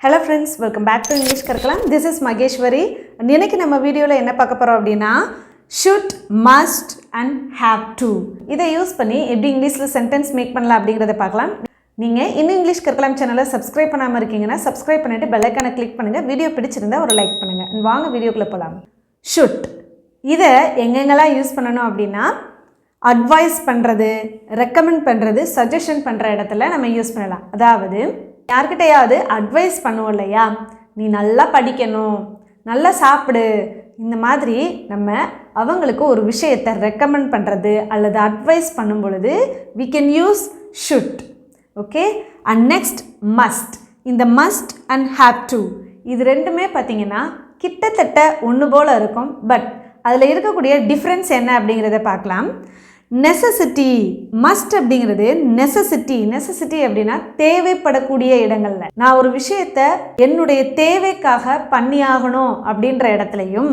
Hello friends, welcome back to English Karkalam. This is Mageshwari. இன்னைக்கு நம்ம வீடியோல என்ன பார்க்க போறோம் அப்படினா should, must and have to. இதை யூஸ் பண்ணி எப்படி இங்கிலீஷ்ல சென்டென்ஸ் மேக் பண்ணலாம் அப்படிங்கறத பார்க்கலாம். நீங்க இன்னும் இங்கிலீஷ் கர்கலாம் சேனலை சப்ஸ்கிரைப் பண்ணாம இருக்கீங்கன்னா சப்ஸ்கிரைப் பண்ணிட்டு பெல் ஐகானை கிளிக் பண்ணுங்க. வீடியோ பிடிச்சிருந்தா ஒரு லைக் பண்ணுங்க. வாங்க வீடியோக்குள்ள போலாம். should இதை எங்கெங்கெல்லாம் யூஸ் பண்ணனும் அப்படினா அட்வைஸ் பண்றது, ரெக்கமெண்ட் பண்றது, சஜஷன் பண்ற இடத்துல நம்ம யூஸ் பண்ணலாம். அதாவது யார்கிட்டயாவது அட்வைஸ் பண்ணுவோம் இல்லையா, நீ நல்லா படிக்கணும், நல்லா சாப்பிடு, இந்த மாதிரி நம்ம அவங்களுக்கு ஒரு விஷயத்தை ரெக்கமெண்ட் பண்ணுறது அல்லது அட்வைஸ் பண்ணும் பொழுது we can use should. Okay, and next must. இந்த must and have to இது ரெண்டுமே பார்த்தீங்கன்னா கிட்டத்தட்ட ஒன்று போல் இருக்கும். பட் அதில் இருக்கக்கூடிய டிஃப்ரென்ஸ் என்ன அப்படிங்கிறத பார்க்கலாம். நெசசிட்டி, மஸ்ட் அப்படிங்கிறது நெசசிட்டி அப்படின்னா தேவைப்படக்கூடிய இடங்கள்ல நான் ஒரு விஷயத்தை என்னுடைய தேவைக்காக பண்ணியாகணும் அப்படின்ற இடத்துலையும்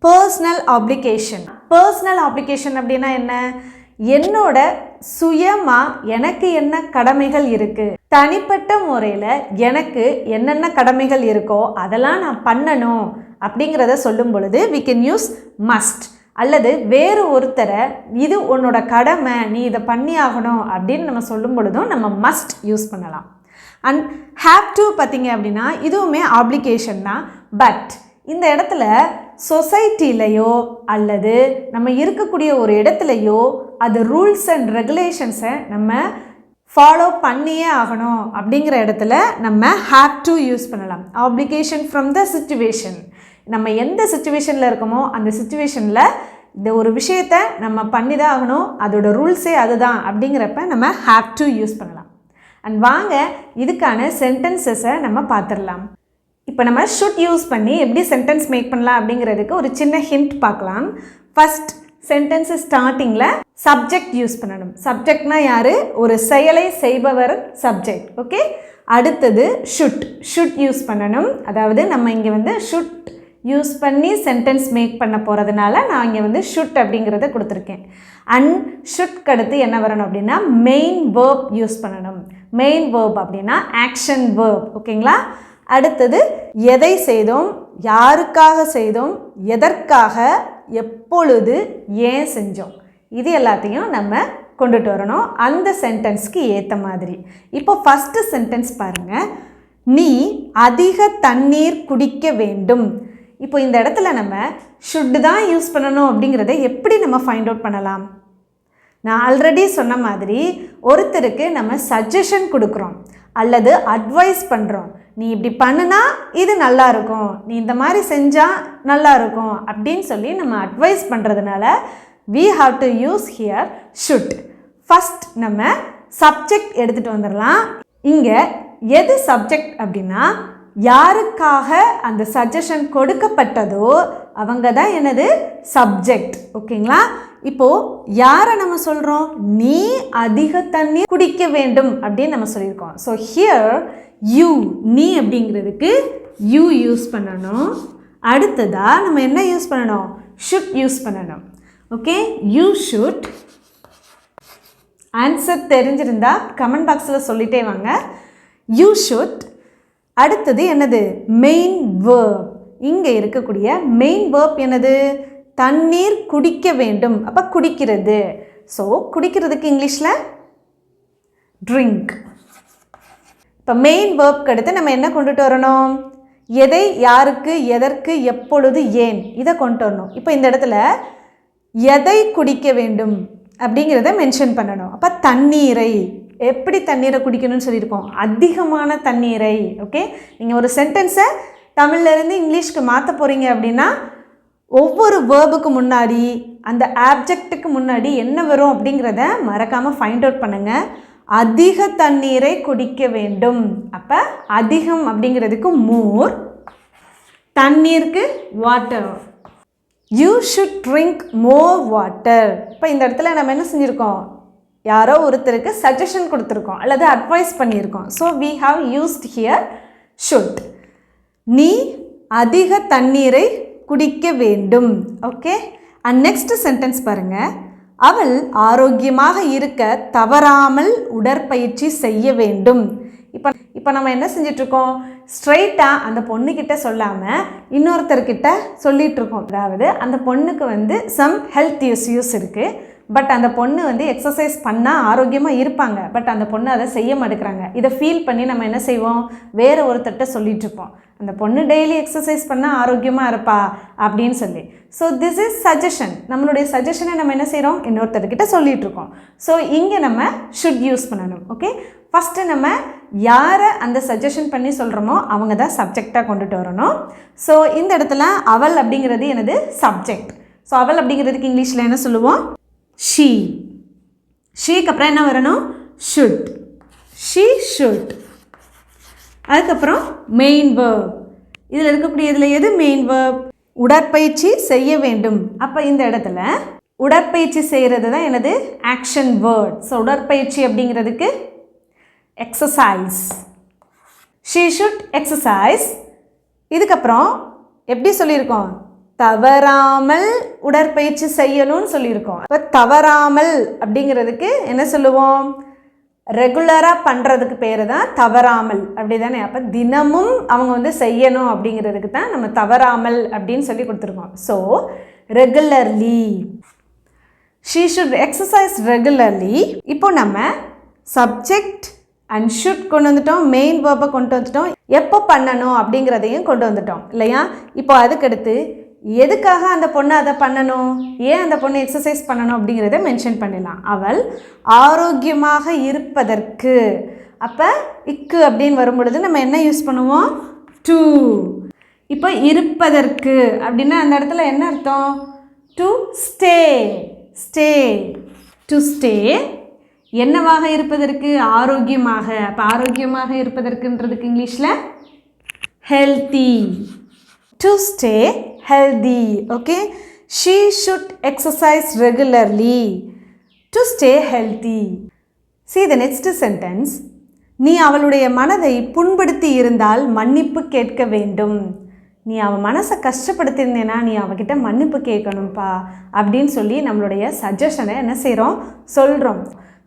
பர்சனல் ஆப்ளிகேஷன் அப்படின்னா என்ன, என்னோட சுயமா எனக்கு என்ன கடமைகள் இருக்கு, தனிப்பட்ட முறையில் எனக்கு என்னென்ன கடமைகள் இருக்கோ அதெல்லாம் நான் பண்ணணும் அப்படிங்கிறத சொல்லும் பொழுது we can use must. அல்லது வேறு ஒருத்தரை இது உன்னோட கடமை, நீ இதை பண்ணி ஆகணும் அப்படின்னு நம்ம சொல்லும் பொழுதும் நம்ம மஸ்ட் யூஸ் பண்ணலாம். அண்ட் ஹேவ் டு பார்த்தீங்க அப்படின்னா இதுவுமே ஆப்ளிகேஷன் தான். பட் இந்த இடத்துல சொசைட்டிலையோ அல்லது நம்ம இருக்கக்கூடிய ஒரு இடத்துலையோ அது ரூல்ஸ் அண்ட் ரெகுலேஷன்ஸை நம்ம ஃபாலோ பண்ணியே ஆகணும் அப்படிங்கிற இடத்துல நம்ம ஹேவ் டு யூஸ் பண்ணலாம். ஆப்ளிகேஷன் ஃப்ரம் த சிச்சுவேஷன், நம்ம எந்த சிச்சுவேஷனில் இருக்கோமோ அந்த சிச்சுவேஷனில் இந்த ஒரு விஷயத்தை நம்ம பண்ணி தான் ஆகணும், அதோட ரூல்ஸே அதுதான் அப்படிங்கிறப்ப நம்ம ஹேவ் டு யூஸ் பண்ணலாம். அண்ட் வாங்க இதுக்கான சென்டென்சஸை நம்ம பார்த்துடலாம். இப்போ நம்ம ஷுட் யூஸ் பண்ணி எப்படி சென்டென்ஸ் மேக் பண்ணலாம் அப்படிங்கிறதுக்கு ஒரு சின்ன ஹிண்ட் பார்க்கலாம். ஃபர்ஸ்ட் சென்டென்ஸ் ஸ்டார்டிங்கில் சப்ஜெக்ட் யூஸ் பண்ணணும். சப்ஜெக்ட்னா யார், ஒரு செயலை செய்பவர் சப்ஜெக்ட். ஓகே, அடுத்தது ஷுட் யூஸ் பண்ணணும். அதாவது நம்ம இங்கே வந்து ஷுட் யூஸ் பண்ணி சென்டென்ஸ் மேக் பண்ண போகிறதுனால நான் இங்கே வந்து ஷுட் அப்படிங்கிறத கொடுத்துருக்கேன். அண்ட் ஷுட்க்கு அடுத்து என்ன வரணும் அப்படின்னா மெயின் வேர்ப் யூஸ் பண்ணணும். மெயின் வேர்ப் அப்படின்னா ஆக்ஷன் வேர்ப். ஓகேங்களா, அடுத்தது எதை செய்தோம், யாருக்காக செய்தோம், எதற்காக, எப்பொழுது, ஏன் செஞ்சோம், இது எல்லாத்தையும் நம்ம கொண்டுட்டு வரணும் அந்த சென்டென்ஸ்க்கு ஏற்ற மாதிரி. இப்போ ஃபஸ்ட்டு சென்டென்ஸ் பாருங்கள், நீ அதிக தண்ணீர் குடிக்க வேண்டும். இப்போ இந்த இடத்துல நம்ம ஷுட் தான் யூஸ் பண்ணணும் அப்படிங்கிறத எப்படி நம்ம ஃபைண்ட் அவுட் பண்ணலாம். நான் ஆல்ரெடி சொன்ன மாதிரி ஒருத்தருக்கு நம்ம சஜஷன் கொடுக்குறோம் அல்லது அட்வைஸ் பண்ணுறோம். நீ இப்படி பண்ணுனா இது நல்லா இருக்கும், நீ இந்த மாதிரி செஞ்சால் நல்லா இருக்கும் அப்படின்னு சொல்லி நம்ம அட்வைஸ் பண்ணுறதுனால we have to use here should. First நம்ம சப்ஜெக்ட் எடுத்துகிட்டு வந்துடலாம். இங்கே எது சப்ஜெக்ட் அப்படின்னா யாருக்காக அந்த சஜஷன் கொடுக்கப்பட்டதோ அவங்க தான் என்னது சப்ஜெக்ட். ஓகேங்களா, இப்போது யாரை நம்ம சொல்கிறோம், நீ அதிக தண்ணீர் குடிக்க வேண்டும் அப்படின்னு நம்ம சொல்லியிருக்கோம். ஸோ ஹியர் யூ, நீ அப்படிங்கிறதுக்கு யூ யூஸ் பண்ணணும். அடுத்ததாக நம்ம என்ன யூஸ் பண்ணணும், ஷுட் யூஸ் பண்ணணும். Okay, you should. ஆன்சர் தெரிஞ்சிருந்தா கமெண்ட் பாக்ஸில் சொல்லிட்டே வாங்க. You should. அடுத்தது என்னது, மெயின் வேர்ப். இங்கே இருக்கக்கூடிய மெயின் வேர்ப் என்னது, தண்ணீர் குடிக்க வேண்டும். அப்போ குடிக்கிறது. ஸோ குடிக்கிறதுக்கு இங்கிலீஷில் ட்ரிங்க். இப்போ மெயின் வேர்ப்க்கு அடுத்து நம்ம என்ன கொண்டுட்டு வரணும், எதை, யாருக்கு, எதற்கு, எப்பொழுது, ஏன், இதை கொண்டு வரணும். இப்போ இந்த இடத்துல எதை குடிக்க வேண்டும் அப்படிங்கிறத மென்ஷன் பண்ணணும். அப்போ தண்ணீரை, எப்படி தண்ணீரை குடிக்கணும்னு சொல்லியிருக்கோம், அதிகமான தண்ணீரை. ஓகே, நீங்கள் ஒரு சென்டென்ஸை தமிழ்லேருந்து இங்கிலீஷ்க்கு மாற்ற போகிறீங்க அப்படின்னா ஒவ்வொரு வேர்புக்கு முன்னாடி அந்த ஆப்ஜெக்ட்டுக்கு முன்னாடி என்ன வரும் அப்படிங்கிறத மறக்காமல் ஃபைண்ட் அவுட் பண்ணுங்கள். அதிக தண்ணீரை குடிக்க வேண்டும். அப்போ அதிகம் அப்படிங்கிறதுக்கு மோர், தண்ணீருக்கு water. You should drink more water. இப்போ இந்த இடத்துல நம்ம என்ன செஞ்சுருக்கோம், யாரோ ஒருத்தருக்கு சஜஷன் கொடுத்துருக்கோம் அல்லது அட்வைஸ் பண்ணியிருக்கோம். So we have used here should. நீ அதிக தண்ணீரை குடிக்க வேண்டும். ஓகே, அண்ட் நெக்ஸ்ட் சென்டென்ஸ் பாருங்கள், அவள் ஆரோக்கியமாக இருக்க தவறாமல் உடற்பயிற்சி செய்ய வேண்டும். இப்போ நம்ம என்ன செஞ்சிட்ருக்கோம், ஸ்ட்ரைட்டாக அந்த பொண்ணுக்கிட்ட சொல்லாமல் இன்னொருத்தர்கிட்ட சொல்லிகிட்ருக்கோம். அதாவது அந்த பொண்ணுக்கு வந்து சம் ஹெல்த் இஷ்யூஸ் இருக்குது, பட் அந்த பொண்ணு வந்து எக்ஸசைஸ் பண்ணால் ஆரோக்கியமாக இருப்பாங்க, பட் அந்த பொண்ணு அதை செய்ய மாட்டேங்கிறாங்க. இதை ஃபீல் பண்ணி நம்ம என்ன செய்வோம், வேறு ஒருத்தர்கிட்ட சொல்லிகிட்ருப்போம், அந்த பொண்ணு டெய்லி எக்ஸசைஸ் பண்ணால் ஆரோக்கியமாக இருப்பா அப்படின்னு சொல்லி. So this is suggestion. நம்மளுடைய சஜஷனை நம்ம என்ன செய்கிறோம், இன்னொருத்தர்கிட்ட சொல்லிகிட்ருக்கோம். ஸோ இங்கே நம்ம ஷுட் யூஸ் பண்ணணும். ஓகே, ஃபஸ்ட்டு நம்ம யாரை அந்த சஜஷன் பண்ணி சொல்கிறோமோ அவங்க தான் சப்ஜெக்டாக கொண்டுட்டு வரணும். ஸோ இந்த இடத்துல அவள் அப்படிங்கிறது எனது சப்ஜெக்ட். ஸோ அவள் அப்படிங்கிறதுக்கு இங்கிலீஷில் என்ன சொல்லுவோம், ஷீ. ஷீக்கு அப்புறம் என்ன வரணும், ஷுட். She should. அதுக்கப்புறம் மெயின் வேர்ப். இதில் இருக்கக்கூடிய இதில் எது மெயின் வேர்ப், உடற்பயிற்சி செய்ய வேண்டும். அப்போ இந்த இடத்துல உடற்பயிற்சி செய்கிறது தான் எனது ஆக்ஷன் வேர்ட். ஸோ உடற்பயிற்சி அப்படிங்கிறதுக்கு எக்ஸசைஸ். She should exercise. இதுக்கப்புறம் எப்படி சொல்லியிருக்கோம், தவறாமல் உடற்பயிற்சி செய்யணும்னு சொல்லியிருக்கோம். இப்போ தவறாமல் அப்படிங்கிறதுக்கு என்ன சொல்லுவோம், ரெகுலராக பண்ணுறதுக்கு பேர் தான் தவறாமல், அப்படி தானே. அப்போ தினமும் அவங்க வந்து செய்யணும் அப்படிங்கிறதுக்கு தான் நம்ம தவறாமல் அப்படின்னு சொல்லி கொடுத்துருக்கோம். So regularly, she should exercise regularly. இப்போ நம்ம சப்ஜெக்ட் அண்ட் ஷுட் கொண்டு வந்துட்டோம், மெயின் வேர்பை கொண்டு வந்துட்டோம், எப்போ பண்ணணும் அப்படிங்கிறதையும் கொண்டு வந்துட்டோம் இல்லையா. இப்போ அதுக்கடுத்து எதுக்காக அந்த பொண்ணு அதை பண்ணணும், ஏன் அந்த பொண்ணு எக்ஸசைஸ் பண்ணணும் அப்படிங்கிறத மென்ஷன் பண்ணிடலாம். அவள் ஆரோக்கியமாக இருப்பதற்கு. அப்போ இக்கு அப்படின்னு வரும் பொழுது நம்ம என்ன யூஸ் பண்ணுவோம், டு. இப்போ இருப்பதற்கு அப்படின்னா அந்த இடத்துல என்ன அர்த்தம், to stay. Stay, to stay. என்னவாக இருப்பதற்கு, ஆரோக்கியமாக. அப்போ ஆரோக்கியமாக இருப்பதற்குன்றதுக்கு இங்கிலீஷில் healthy. To stay healthy. Okay, she should exercise regularly to stay healthy. See the next sentence. நீ அவளுடைய மனதை புண்படுத்தி இருந்தால் மன்னிப்பு கேட்க வேண்டும். நீ அவள் மனசை கஷ்டப்படுத்தியிருந்தேன்னா நீ அவகிட்ட மன்னிப்பு கேட்கணும்ப்பா அப்படின்னு சொல்லி நம்மளுடைய சஜஷனை என்ன செய்கிறோம், சொல்கிறோம்.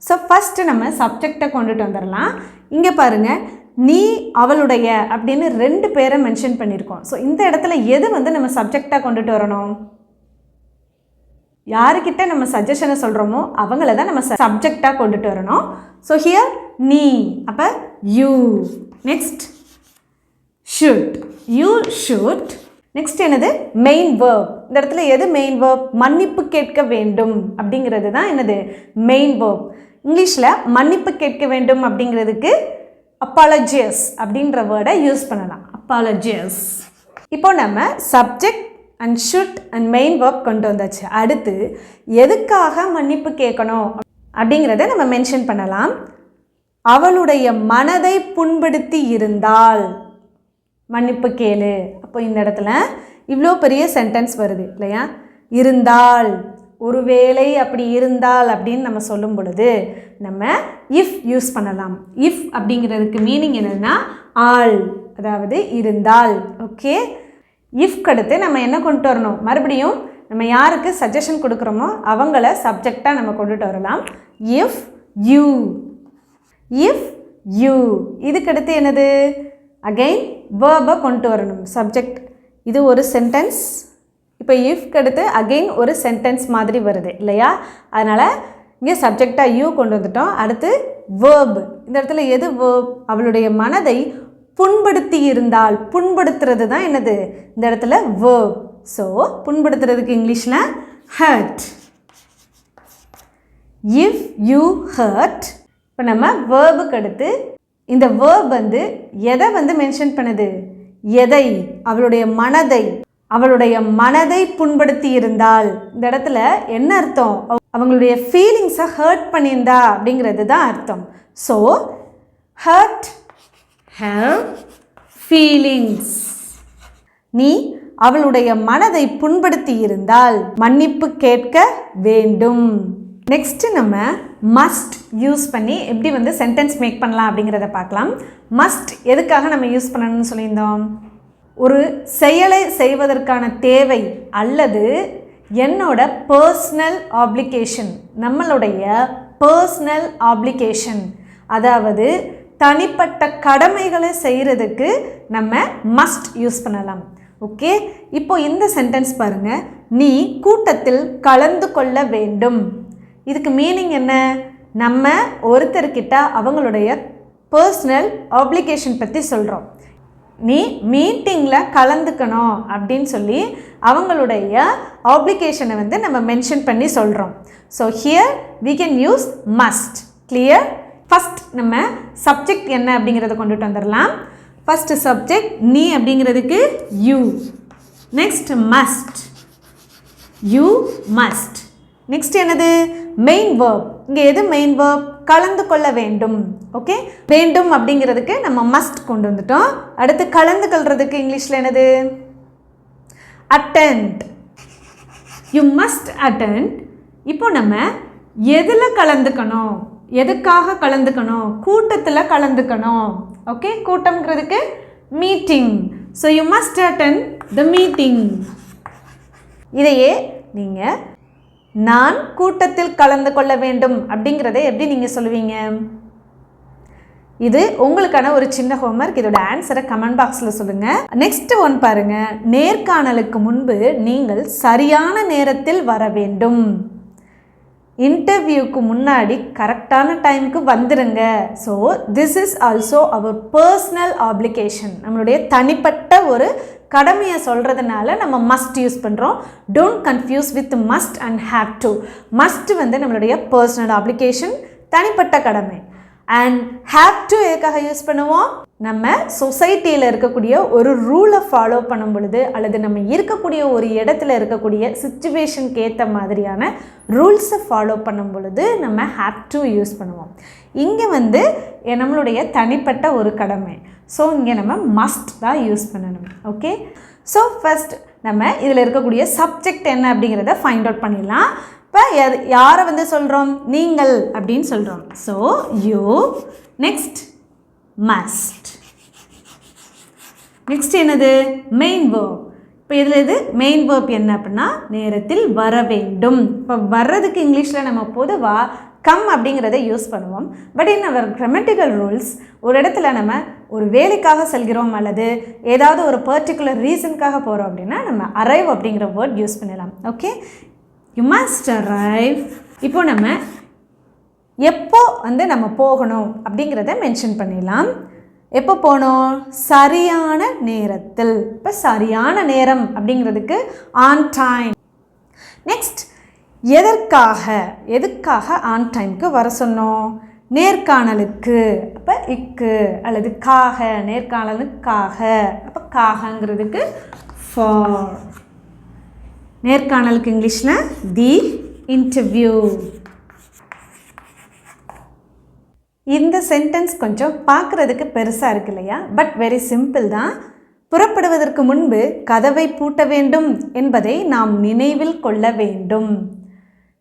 ஸோ ஃபஸ்ட்டு நம்ம சப்ஜெக்டை கொண்டுட்டு வந்துடலாம். இங்கே பாருங்கள், நீ அவளுடைய அப்படின்னு 2 பேரை மென்ஷன் பண்ணியிருக்கோம். ஸோ இந்த இடத்துல எது வந்து நம்ம சப்ஜெக்டாக கொண்டுட்டு வரணும், யாருக்கிட்ட நம்ம சஜஷனை சொல்கிறோமோ அவங்கள தான் நம்ம சப்ஜெக்டாக கொண்டுட்டு வரணும். ஸோ ஹியர் நீ, அப்போ you. Next should, you should. Next என்னது, மெயின் வேர்ப். இந்த இடத்துல எது மெயின் வேர்ப், மன்னிப்பு கேட்க வேண்டும் அப்படிங்கிறது தான் என்னது மெயின் வேர்ப். இங்கிலீஷில் மன்னிப்பு கேட்க வேண்டும் அப்படிங்கிறதுக்கு அப்பாலஜியஸ் அப்படின்ற வேர்டை யூஸ் பண்ணலாம், அப்பாலஜியஸ். இப்போ நம்ம subject and should and main verb கொண்டு வந்தாச்சு. அடுத்து எதுக்காக மன்னிப்பு கேட்கணும் அப்படிங்கிறத நம்ம மென்ஷன் பண்ணலாம். அவளுடைய மனதை புண்படுத்தி இருந்தால் மன்னிப்பு கேளு. அப்போ இந்த இடத்துல இவ்வளோ பெரிய சென்டென்ஸ் வருது இல்லையா, இருந்தால், ஒருவேளை அப்படி இருந்தால் அப்படின்னு நம்ம சொல்லும் பொழுது நம்ம இஃப் யூஸ் பண்ணலாம். இஃப் அப்படிங்கிறதுக்கு மீனிங் என்னதுன்னா ஆல், அதாவது இருந்தால். ஓகே, இஃப்க்கு அடுத்து நம்ம என்ன கொண்டு வரணும், மறுபடியும் நம்ம யாருக்கு சஜஷன் கொடுக்குறோமோ அவங்கள சப்ஜெக்டாக நம்ம கொண்டுட்டு வரலாம். If you, if you. இதுக்கடுத்து என்னது, அகெயின் வேர்பை கொண்டு வரணும், சப்ஜெக்ட். இது ஒரு சென்டென்ஸ். இப்போ இஃப்க்கு அடுத்து அகெயின் ஒரு சென்டென்ஸ் மாதிரி வருது இல்லையா, அதனால் இங்கே சப்ஜெக்டாக யூ கொண்டு வந்துட்டோம். அடுத்து வேர்ப். இந்த இடத்துல எது வேர்ப், அவளுடைய மனதை புண்படுத்தி இருந்தால், புண்படுத்துறது தான் என்னது இந்த இடத்துல வேர்ப். ஸோ புண்படுத்துறதுக்கு இங்கிலீஷில் ஹர்ட். If you heard. இப்போ நம்ம வேர்புக்கு அடுத்து இந்த வேர்ப் வந்து எதை வந்து மென்ஷன் பண்ணுது, எதை, அவளுடைய மனதை. அவளுடைய மனதை புண்படுத்தி இருந்தால் இந்த இடத்துல என்ன அர்த்தம், அவங்களுடைய ஃபீலிங்ஸை ஹர்ட் பண்ணியிருந்தா அப்படிங்கிறது தான் அர்த்தம். So hurt her feelings. நீ அவளுடைய மனதை புண்படுத்தி இருந்தால் மன்னிப்பு கேட்க வேண்டும். நெக்ஸ்ட்டு நம்ம மஸ்ட் யூஸ் பண்ணி எப்படி வந்து சென்டென்ஸ் மேக் பண்ணலாம் அப்படிங்கிறத பார்க்கலாம். மஸ்ட் எதுக்காக நம்ம யூஸ் பண்ணணும்னு சொல்லியிருந்தோம், ஒரு செயலை செய்வதற்கான தேவை அல்லது என்னோட பர்சனல் ஆப்ளிகேஷன், நம்மளுடைய பர்சனல் ஆப்ளிகேஷன், அதாவது தனிப்பட்ட கடமைகளை செய்கிறதுக்கு நம்ம மஸ்ட் யூஸ் பண்ணலாம். ஓகே, இப்போ இந்த சென்டென்ஸ் பாருங்கள். நீ கூட்டத்தில் கலந்து கொள்ள வேண்டும். இதுக்கு மீனிங் என்ன? நம்ம ஒருத்தர்கிட்ட அவங்களுடைய பர்சனல் ஆப்ளிகேஷன் பற்றி சொல்கிறோம். நீ மீட்டிங்கில் கலந்துக்கணும் அப்படின்னு சொல்லி அவங்களுடைய ஆப்ளிகேஷனை வந்து நம்ம மென்ஷன் பண்ணி சொல்கிறோம். So here we can use must. Clear? First நம்ம சப்ஜெக்ட் என்ன அப்படிங்கிறத கொண்டுட்டு வந்துடலாம். ஃபஸ்ட்டு சப்ஜெக்ட் நீ அப்படிங்கிறதுக்கு you. Next must, you must. Next என்னது? Main verb. இங்கே எது மெயின் வேர்ப்? கலந்து கொள்ள வேண்டும். ஓகே, வேண்டும் அப்படிங்கிறதுக்கு நம்ம மஸ்ட் கொண்டு வந்துட்டோம். அடுத்து கலந்து கொள்றதுக்கு இங்கிலீஷில் என்னது? அட்டெண்ட். You must attend. இப்போ நம்ம எதில் கலந்துக்கணும், எதுக்காக கலந்துக்கணும்? கூட்டத்தில் கலந்துக்கணும். ஓகே, கூட்டம்ங்கிறதுக்கு meeting. So you must attend the meeting. இதையே நீங்கள் நான் கூட்டத்தில் கலந்து கொள்ள வேண்டும் அப்படிங்கிறத எப்படி நீங்கள் சொல்லுவீங்க? இது உங்களுக்கான ஒரு சின்ன ஹோம்வொர்க். இதோட ஆன்சரை கமெண்ட் பாக்ஸில் சொல்லுங்கள். நெக்ஸ்ட் ஒன் பாருங்கள். நேர்காணலுக்கு முன்பு நீங்கள் சரியான நேரத்தில் வர வேண்டும். இன்டர்வியூக்கு முன்னாடி கரெக்டான டைமுக்கு வந்துடுங்க. So this is also our personal application. நம்மளுடைய தனிப்பட்ட ஒரு கடமையை சொல்கிறதுனால நம்ம மஸ்ட் யூஸ் பண்ணுறோம். Don't confuse with must and have to. Must வந்து நம்மளுடைய பர்சனல் ஆப்ளிகேஷன், தனிப்பட்ட கடமை. அண்ட் ஹேவ் டு எதுக்காக யூஸ் பண்ணுவோம்? நம்ம சொசைட்டியில் இருக்கக்கூடிய ஒரு ரூலை ஃபாலோ பண்ணும் பொழுது, அல்லது நம்ம இருக்கக்கூடிய ஒரு இடத்துல இருக்கக்கூடிய சிச்சுவேஷனுக்கு ஏற்ற மாதிரியான ரூல்ஸை ஃபாலோ பண்ணும் பொழுது நம்ம ஹேவ் டு யூஸ் பண்ணுவோம். இங்கே வந்து நம்மளுடைய தனிப்பட்ட ஒரு கடமை. ஸோ இங்கே நம்ம மஸ்ட் தான் யூஸ் பண்ணணும். ஓகே, ஸோ ஃபஸ்ட் நம்ம இதில் இருக்கக்கூடிய சப்ஜெக்ட் என்ன அப்படிங்கிறத ஃபைண்ட் அவுட் பண்ணிடலாம். இப்போ யாரை வந்து சொல்கிறோம்? நீங்கள் அப்படின்னு சொல்கிறோம். So you. Next must. Next என்னது? Main verb. இப்போ இதில் இது மெயின் வேர்ப் என்ன அப்படின்னா நேரத்தில் வர வேண்டும். இப்போ வர்றதுக்கு இங்கிலீஷில் நம்ம பொதுவாக கம் அப்படிங்கிறத யூஸ் பண்ணுவோம். But in our grammatical rules ஒரு இடத்துல நம்ம ஒரு வேலைக்காக செல்கிறோம் அல்லது ஏதாவது ஒரு பர்டிகுலர் ரீசனுக்காக போகிறோம் அப்படின்னா நம்ம அரைவ் அப்படிங்கிற வேர்ட் யூஸ் பண்ணலாம். Okay, you must arrive. இப்போ நம்ம எப்போ வந்து நம்ம போகணும் அப்படிங்கிறத மென்ஷன் பண்ணிடலாம். எப்போ போகணும்? சரியான நேரத்தில். இப்போ சரியான நேரம் அப்படிங்கிறதுக்கு ஆன் டைம். நெக்ஸ்ட் எதுக்காக ஆன் டைமுக்கு வர சொன்னோம்? நேர்காணலுக்கு. அப்போ இக்கு அல்லது காக, நேர்காணலுக்காக. அப்போ காகங்கிறதுக்கு ஃபார். நேர்காணலுக்கு இங்கிலீஷில் தி இன்டர்வியூ. இந்த சென்டென்ஸ் கொஞ்சம் பார்க்குறதுக்கு பெருசாக இருக்கு இல்லையா? பட் வெரி சிம்பிள் தான். புறப்படுவதற்கு முன்பு கதவை பூட்ட வேண்டும் என்பதை நாம் நினைவில் கொள்ள வேண்டும்.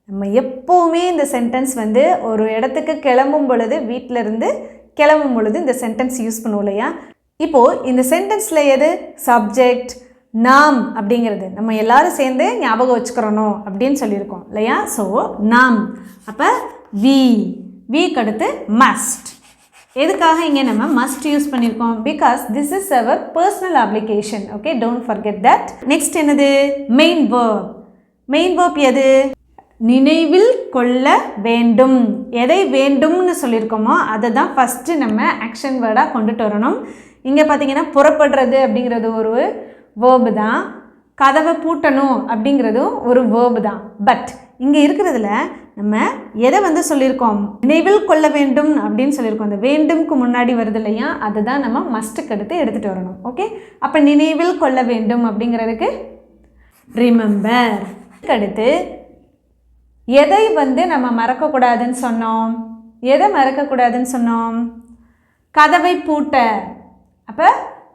நம்ம எப்போவுமே இந்த சென்டென்ஸ் வந்து ஒரு இடத்துக்கு கிளம்பும் பொழுது, வீட்டிலேருந்து கிளம்பும் பொழுது இந்த சென்டென்ஸ் யூஸ் பண்ணுவோம் இல்லையா? இப்போது இந்த சென்டென்ஸில் எது சப்ஜெக்ட்? நாம் அப்படிங்கிறது நம்ம எல்லாரும் சேர்ந்து ஞாபகம் வச்சுக்கிறணும் அப்படின்னு சொல்லியிருக்கோம் இல்லையா? ஸோ நாம். அப்போ வீக்கு அடுத்து மஸ்ட். எதுக்காக இங்கே நம்ம மஸ்ட் யூஸ் பண்ணியிருக்கோம்? Because this is our personal application. Okay, don't forget that. Next என்னது? Main verb. மெயின் வேர்ப் எது? நினைவில் கொள்ள வேண்டும். எதை வேண்டும்னு சொல்லியிருக்கோமோ அதை தான் ஃபஸ்ட்டு நம்ம ஆக்ஷன் வேர்டாக கொண்டுட்டு வரணும். இங்கே பார்த்தீங்கன்னா புறப்படுறது அப்படிங்கிறது ஒரு வேர்பு தான். கதவை பூட்டணும் அப்படிங்கிறதும் ஒரு வேர்பு தான். பட் இங்கே இருக்கிறதுல நம்ம எதை வந்து சொல்லியிருக்கோம்? நினைவில் கொள்ள வேண்டும் அப்படின்னு சொல்லியிருக்கோம். அந்த வேண்டும்க்கு முன்னாடி வருது இல்லையா? அதுதான் நம்ம மஸ்ட்டுக்கு அடுத்து எடுத்துகிட்டு வரணும். ஓகே, அப்போ நினைவில் கொள்ள வேண்டும் அப்படிங்கிறதுக்கு ரிமெம்பர். அடுத்து எதை வந்து நம்ம மறக்கக்கூடாதுன்னு சொன்னோம்? எதை மறக்கக்கூடாதுன்னு சொன்னோம்? கதவை பூட்ட. அப்போ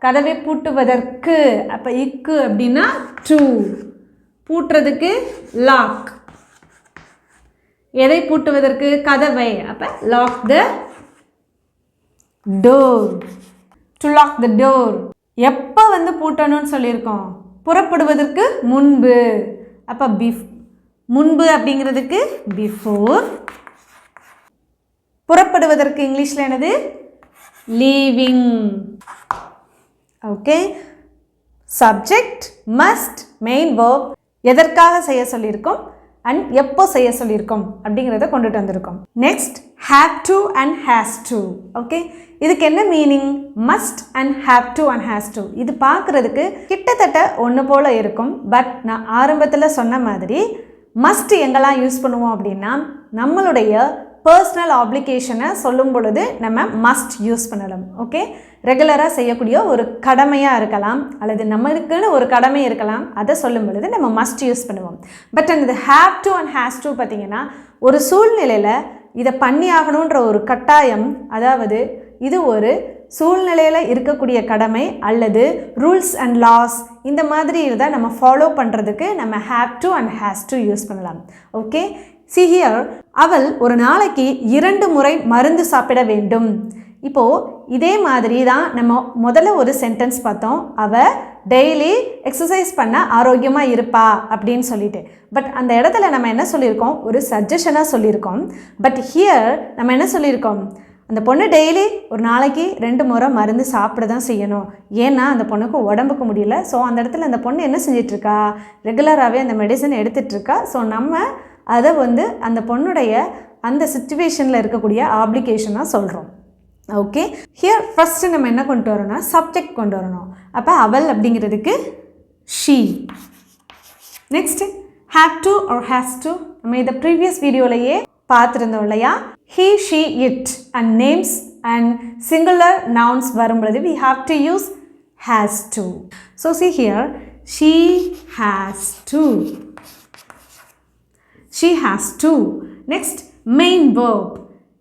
கதவை பூட்டுவதற்கு. அப்போ இக்கு அப்படின்னா டு. பூட்டுறதுக்கு லாக். எதை பூட்டுவதற்கு? கதவை. அப்போ lock the door. To lock the door. எப்போ வந்து பூட்டணும்னு சொல்லியிருக்கோம்? புறப்படுவதற்கு முன்பு. அப்போ முன்பு அப்படிங்கிறதுக்கு பிஃபோர். புறப்படுவதற்கு இங்கிலீஷில் என்னது? leaving. Okay, subject must main verb எதற்காக செய்ய சொல்லியிருக்கோம் அண்ட் எப்போ செய்ய சொல்லியிருக்கோம் அப்படிங்கிறத கொண்டுட்டு வந்திருக்கோம். Next have to and has to. Okay, இதுக்கு என்ன meaning? Must and have to and has to. இது பார்க்குறதுக்கு கிட்டத்தட்ட ஒன்று போல் இருக்கும். பட் நான் ஆரம்பத்தில் சொன்ன மாதிரி மஸ்ட் எங்கெல்லாம் யூஸ் பண்ணுவோம் அப்படின்னா நம்மளுடைய பர்சனல் ஆப்ளிகேஷனை சொல்லும் பொழுது நம்ம மஸ்ட் யூஸ் பண்ணலாம். ஓகே, ரெகுலராக செய்யக்கூடிய ஒரு கடமையாக இருக்கலாம் அல்லது நம்மளுக்குன்னு ஒரு கடமை இருக்கலாம், அதை சொல்லும் பொழுது நம்ம மஸ்ட் யூஸ் பண்ணுவோம். பட் அந்த have to and has to பார்த்திங்கன்னா ஒரு சூழ்நிலையில் இதை பண்ணி ஆகணுன்ற ஒரு கட்டாயம், அதாவது இது ஒரு சூழ்நிலையில் இருக்கக்கூடிய கடமை அல்லது ரூல்ஸ் அண்ட் லாஸ் இந்த மாதிரி தான் நம்ம ஃபாலோ பண்ணுறதுக்கு நம்ம have to and has to use பண்ணலாம். ஓகே, see here, அவள் ஒரு நாளைக்கு 2 முறை மருந்து சாப்பிட வேண்டும். இப்போது இதே மாதிரி தான் நம்ம முதல்ல ஒரு சென்டென்ஸ் பார்த்தோம், அவள் டெய்லி எக்ஸசைஸ் பண்ண ஆரோக்கியமாக இருப்பா அப்படின்னு சொல்லிட்டு. பட் அந்த இடத்துல நம்ம என்ன சொல்லியிருக்கோம்? ஒரு சஜஷனாக சொல்லியிருக்கோம். பட் ஹியர் நம்ம என்ன சொல்லியிருக்கோம்? அந்த பொண்ணு டெய்லி ஒரு நாளைக்கு 2 முறை மருந்து சாப்பிட தான் செய்யணும். ஏன்னா அந்த பொண்ணுக்கு உடம்புக்கு முடியல. ஸோ அந்த இடத்துல அந்த பொண்ணு என்ன செஞ்சிட்ருக்கா? ரெகுலராகவே அந்த மெடிசன் எடுத்துகிட்ருக்கா. ஸோ நம்ம அதை அந்த பொண்ணுடைய அந்த சிச்சுவேஷனில் இருக்கக்கூடிய ஆப்ளிகேஷனாக சொல்கிறோம். ஓகே, ஹியர் ஃபஸ்ட்டு நம்ம என்ன கொண்டு வரோம்னா சப்ஜெக்ட் கொண்டு வரணும். அப்போ அவள் அப்படிங்கிறதுக்கு she. Next have to or has to. நம்ம இதை ப்ரீவியஸ் வீடியோலையே பார்த்துருந்தோம் இல்லையா? he, she, it and names and singular nouns வரும்பொழுது we have to use has to. So see here, she has to. She has to. Next, main verb.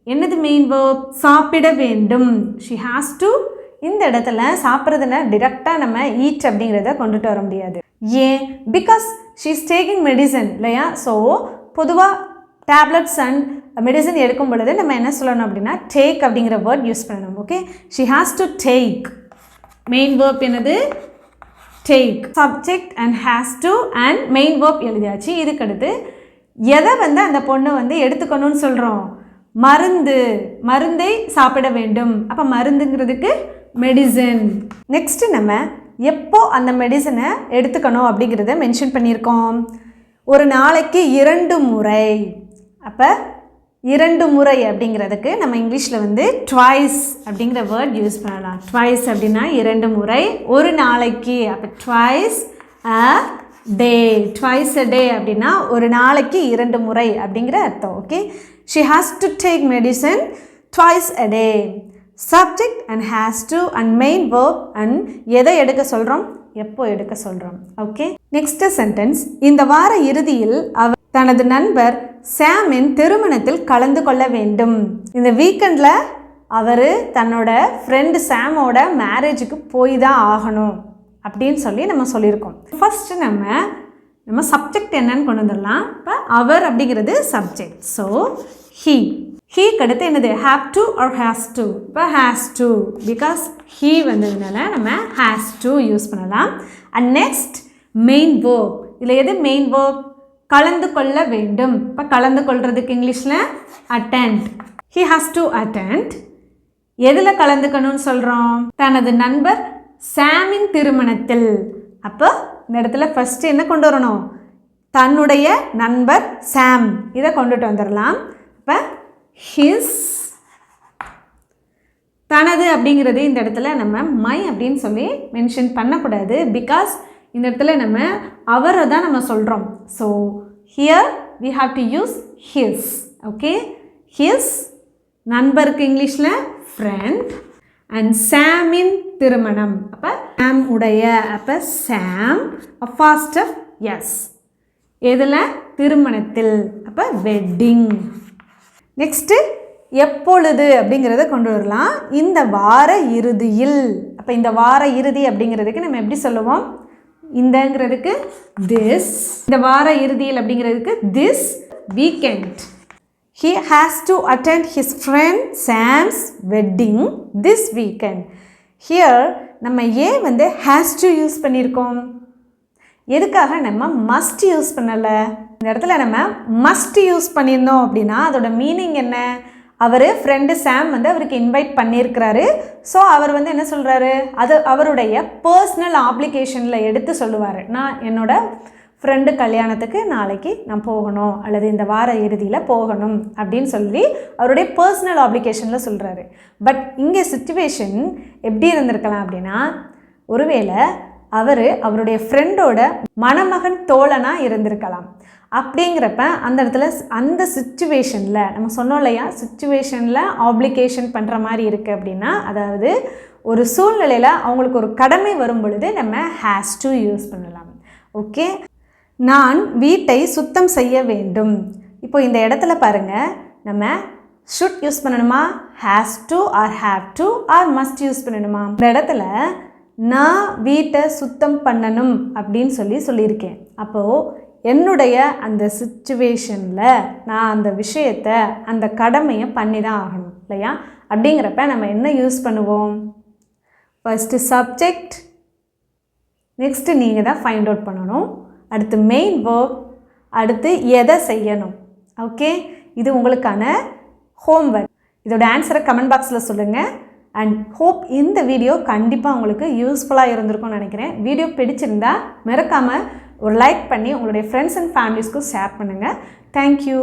என்னது main verb? சாப்பிட வேண்டும். she has to. இந்த இடத்துல சாப்பிட்றதுனா டிரெக்டாக நம்ம eat அப்படிங்கிறத கொண்டுட்டு வர முடியாது. ஏன்? Because she is taking medicine இல்லையா? ஸோ பொதுவாக டேப்லெட்ஸ் அண்ட் மெடிசன் எடுக்கும் பொழுது நம்ம என்ன சொல்லணும் அப்படின்னா டேக் அப்படிங்கிற வேர்ட் யூஸ் பண்ணணும். Okay, she has to take. Main verb என்னது? take. subject and has to and main verb எழுதியாச்சு. இதுக்கடுத்து எதை அந்த பொண்ணு எடுத்துக்கணும்னு சொல்கிறோம்? மருந்தை சாப்பிட வேண்டும். அப்போ மருந்துங்கிறதுக்கு மெடிசன். நெக்ஸ்ட்டு நம்ம எப்போ அந்த மெடிசனை எடுத்துக்கணும் அப்படிங்கிறத மென்ஷன் பண்ணியிருக்கோம். ஒரு நாளைக்கு 2 முறை. அப்போ 2 முறை அப்படிங்கிறதுக்கு நம்ம இங்கிலீஷில் ட்வைஸ் அப்படிங்கிற வேர்ட் யூஸ் பண்ணலாம். ட்வைஸ் அப்படின்னா 2 முறை ஒரு நாளைக்கு. அப்போ twice a day. Twice a டே அப்படின்னா ஒரு நாளைக்கு 2 முறை அப்படிங்கிற அர்த்தம். Okay, she has to take medicine twice a day. Subject and has to and main verb and எதை எடுக்க சொல்கிறோம்? எப்போ எடுக்க சொல்கிறோம். Okay, next sentence. இந்த வார இறுதியில் அவர் தனது நண்பர் சாமின் திருமணத்தில் கலந்து கொள்ள வேண்டும். இந்த வீக்கெண்டில் அவர் தன்னோட ஃப்ரெண்டு சாமோட மேரேஜுக்கு போய் தான் ஆகணும் அப்படின்னு சொல்லி நம்ம சொல்லியிருக்கோம். ஃபஸ்ட்டு நம்ம சப்ஜெக்ட் என்னன்னு கொண்டு வந்துடலாம். இப்போ அவர் அப்படிங்கிறது சப்ஜெக்ட். ஸோ ஹீக்கு அடுத்து என்னது? have to or has to. இப்போ has to பிகாஸ் he வந்ததுனால நம்ம has to யூஸ் பண்ணலாம். And next main verb. இதில் எது மெயின் verb? கலந்து கொள்ள வேண்டும். இப்போ கலந்து கொள்றதுக்கு இங்கிலீஷில் attend. he has to attend. எதில் கலந்துக்கணும்னு சொல்கிறோம்? தனது நண்பர் சாமின் திருமணத்தில். அப்போ இந்த இடத்துல ஃபஸ்ட்டு என்ன கொண்டு வரணும்? தன்னுடைய நண்பர் சாம் இதை கொண்டுட்டு வந்துடலாம். இப்போ ஹிஸ். தனது அப்படிங்கிறது இந்த இடத்துல நம்ம மை அப்படின்னு சொல்லி மென்ஷன் பண்ணக்கூடாது. பிகாஸ் இந்த இடத்துல நம்ம அவரை தான் நம்ம சொல்கிறோம். So here we have to use his. Okay, his. நண்பருக்கு இங்கிலீஷில் ஃப்ரெண்ட். அண்ட் சாமின் திருமணம். அப்போ சாம் உடைய. அப்போ சாம் ஃபாஸ்டர் எஸ். எதில்? திருமணத்தில். அப்போ வெட்டிங். நெக்ஸ்ட்டு எப்பொழுது அப்படிங்கிறத கொண்டு வரலாம். இந்த வார இறுதியில். அப்போ இந்த வார இறுதி அப்படிங்கிறதுக்கு நம்ம எப்படி சொல்லுவோம்? இந்தங்கிறதுக்கு திஸ். இந்த வார இறுதியில் அப்படிங்கிறதுக்கு this weekend. He has to attend his friend Sam's wedding this weekend. Here நம்ம ஏன் has to யூஸ் பண்ணியிருக்கோம்? எதுக்காக நம்ம must யூஸ் பண்ணலை? இந்த இடத்துல நம்ம must யூஸ் பண்ணியிருந்தோம் அப்படின்னா அதோட மீனிங் என்ன? அவர் ஃப்ரெண்டு சாம் வந்து அவருக்கு இன்வைட் பண்ணியிருக்கிறாரு. ஸோ அவர் வந்து என்ன சொல்கிறாரு, அது அவருடைய பர்சனல் ஆப்ளிகேஷனில் எடுத்து சொல்லுவார், நான் என்னோடய ஃப்ரெண்டு கல்யாணத்துக்கு நாளைக்கு நான் போகணும் அல்லது இந்த வார இறுதியில் போகணும் அப்படின்னு சொல்லி அவருடைய பர்சனல் ஆப்ளிகேஷனில் சொல்கிறாரு. பட் இங்கே சிச்சுவேஷன் எப்படி இருந்திருக்கலாம் அப்படின்னா, ஒருவேளை அவருடைய ஃப்ரெண்டோட மணமகன் தோழனாக இருந்திருக்கலாம். அப்படிங்கிறப்ப அந்த இடத்துல அந்த சிச்சுவேஷனில் நம்ம சொன்னோம் இல்லையா, சிச்சுவேஷனில் ஆப்ளிகேஷன் பண்ணுற மாதிரி இருக்குது அப்படின்னா, அதாவது ஒரு சூழ்நிலையில் அவங்களுக்கு ஒரு கடமை வரும் பொழுது நம்ம ஹேஸ் டு யூஸ் பண்ணலாம். ஓகே, நான் வீட்டை சுத்தம் செய்ய வேண்டும். இப்போ இந்த இடத்துல பாருங்கள், நம்ம ஷுட் யூஸ் பண்ணணுமா, has to or have to or must use பண்ணணுமா? இந்த இடத்துல நான் வீட்டை சுத்தம் பண்ணணும் அப்படின்னு சொல்லியிருக்கேன். அப்போது என்னுடைய அந்த சிச்சுவேஷனில் நான் அந்த விஷயத்தை, அந்த கடமையை பண்ணி தான் ஆகணும் இல்லையா? அப்படிங்கிறப்ப நம்ம என்ன யூஸ் பண்ணுவோம், ஃபஸ்ட்டு சப்ஜெக்ட், நெக்ஸ்ட்டு நீங்கள் தான் ஃபைண்ட் அவுட் பண்ணணும், அடுத்து மெயின் வேர்ப், அடுத்து எதை செய்யணும். ஓகே, இது உங்களுக்கான ஹோம்ஒர்க். இதோட ஆன்சரை கமெண்ட் பாக்ஸில் சொல்லுங்கள். அண்ட் ஹோப் இந்த வீடியோ கண்டிப்பாக உங்களுக்கு யூஸ்ஃபுல்லாக இருந்திருக்கும்னு நினைக்கிறேன். வீடியோ பிடிச்சிருந்தா மறக்காமல் ஒரு லைக் பண்ணி உங்களுடைய ஃப்ரெண்ட்ஸ் அண்ட் ஃபேமிலிஸ்க்கும் ஷேர் பண்ணுங்கள். தேங்க்யூ.